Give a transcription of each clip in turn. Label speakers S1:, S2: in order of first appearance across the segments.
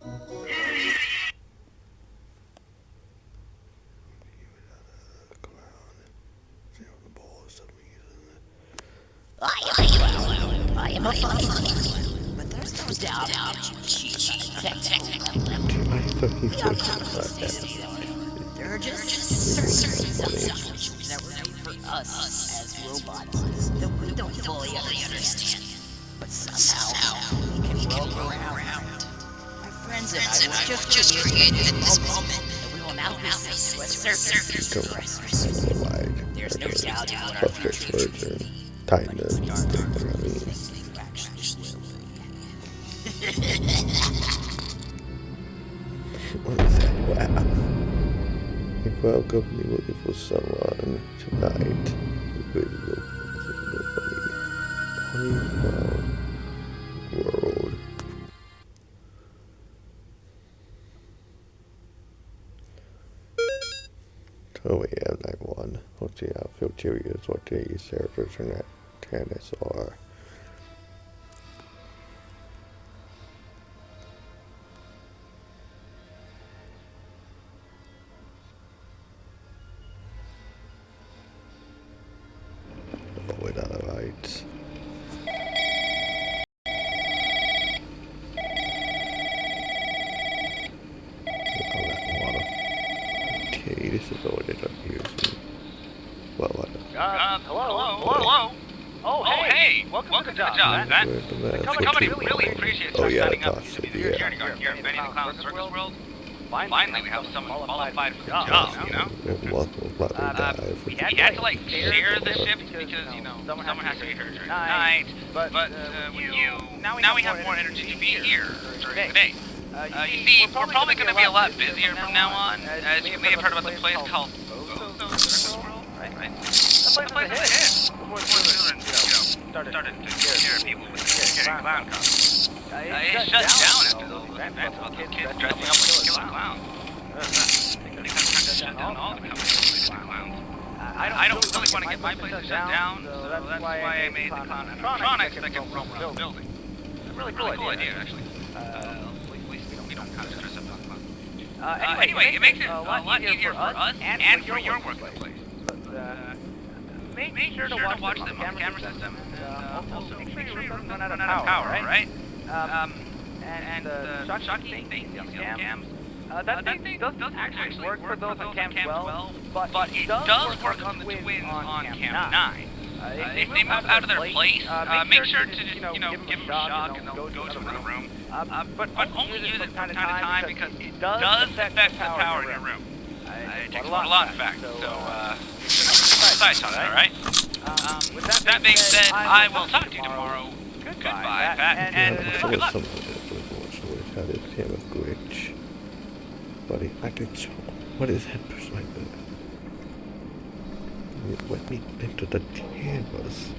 S1: I am a fucking clown, but there's no doubt that you cheat technical. We are compensated. There are just certain situations that were made for us as robots that we don't fully understand. But somehow we can work around. My friends and I were just created this moment that we will now discuss to a surface. There's no doubt about our future.
S2: Tightness,
S1: But we are
S2: thing, I mean.
S1: actually will
S2: What is that? Wow. Welcome, be looking for someone tonight. Visible world. Oh yeah, night one. Let's see how I feel curious what these characters in that tennis are. Oh, wait, alright. Okay, this is all it appears. Well,
S3: Hello. Oh, hey. Welcome to the job. The company really appreciates you signing up to be the security guard here at Benny the Clown Circus World. Finally, we have someone qualified for the job, you know? We had to, like, share the shift because, you know, someone has to be here during the night. But now we have more energy to be here during the day. You see, we're probably going to be a lot busier from now on. As you may have heard about the place called Circus World, right? That place is a hit. Before the children, started to scare people with scary clown costumes. It shut down after those events about those kids dressing up like killer clowns. They kind of shut down all the companies like clowns. I don't really want to get my place shut down, so that's why I made the clown animatronics that can roam around the building. It's a really cool idea, actually. We don't kind of dress up on clowns. Anyway, it makes it a lot easier for us and for your workplace. Make sure to watch them on the camera system, and also make sure you run out of power, right? And the shocking thing on the cams, that thing does actually work for those on cam 12, but it does work on the twins on cam 9. If they move out of their place, make sure to just, give them a shock and they'll go to another room. But only use it from time to time because it does affect the power in your room. It takes a lot, in fact, so decide on that, alright? With that being said, I will talk to you tomorrow. Goodbye, Pat, and good luck.
S2: How this became a glitch. Buddy, I could show. What is that person like that? It went me into the canvas.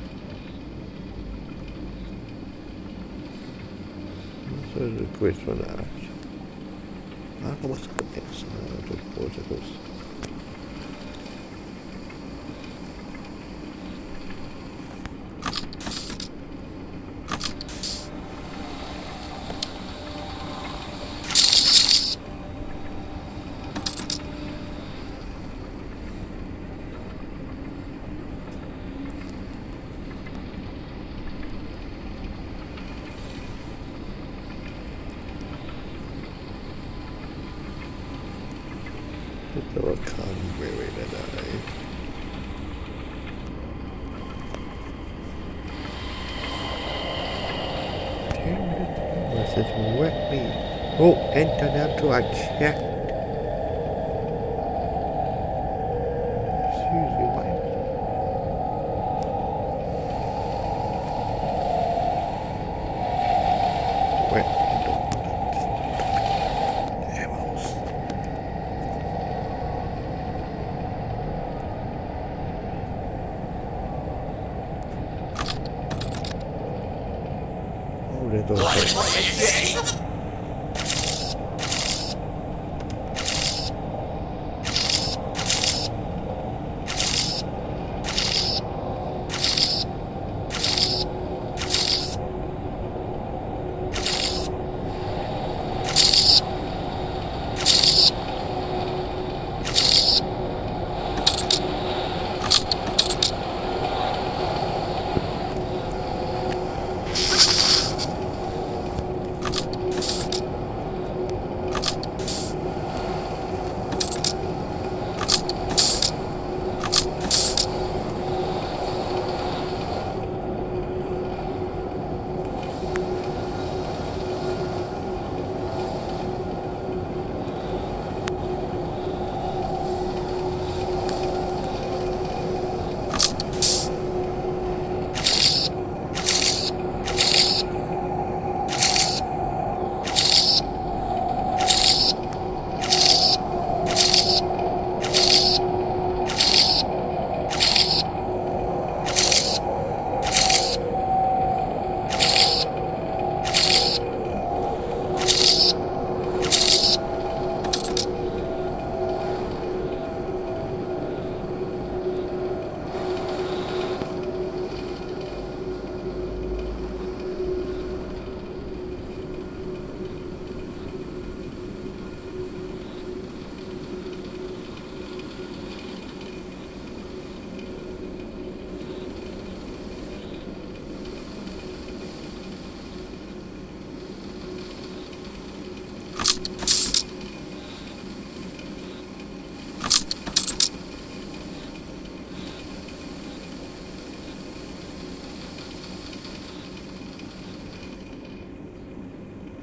S2: So the glitch for that. I don't know what's the next. There were very today. Message wet me. Oh, enter now to a check. Seriously, why? Wet me. Devils.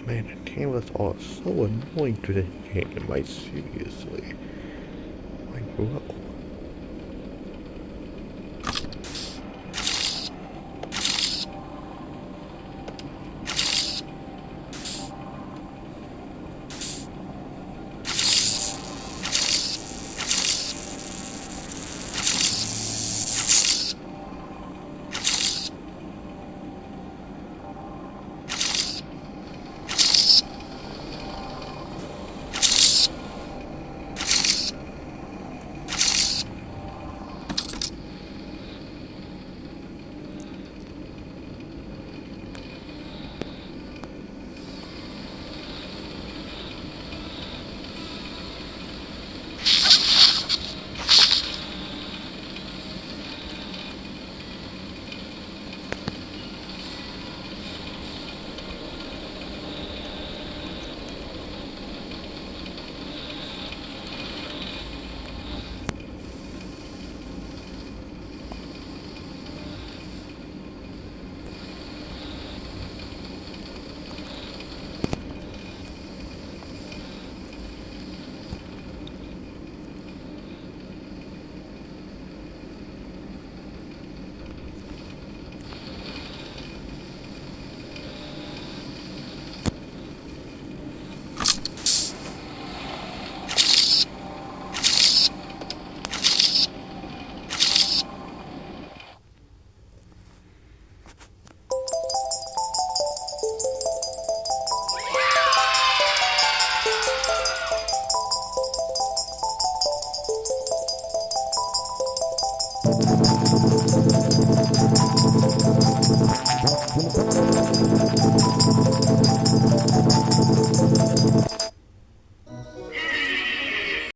S2: Man, the cameras are so annoying to this game. Like, seriously. Like, bro.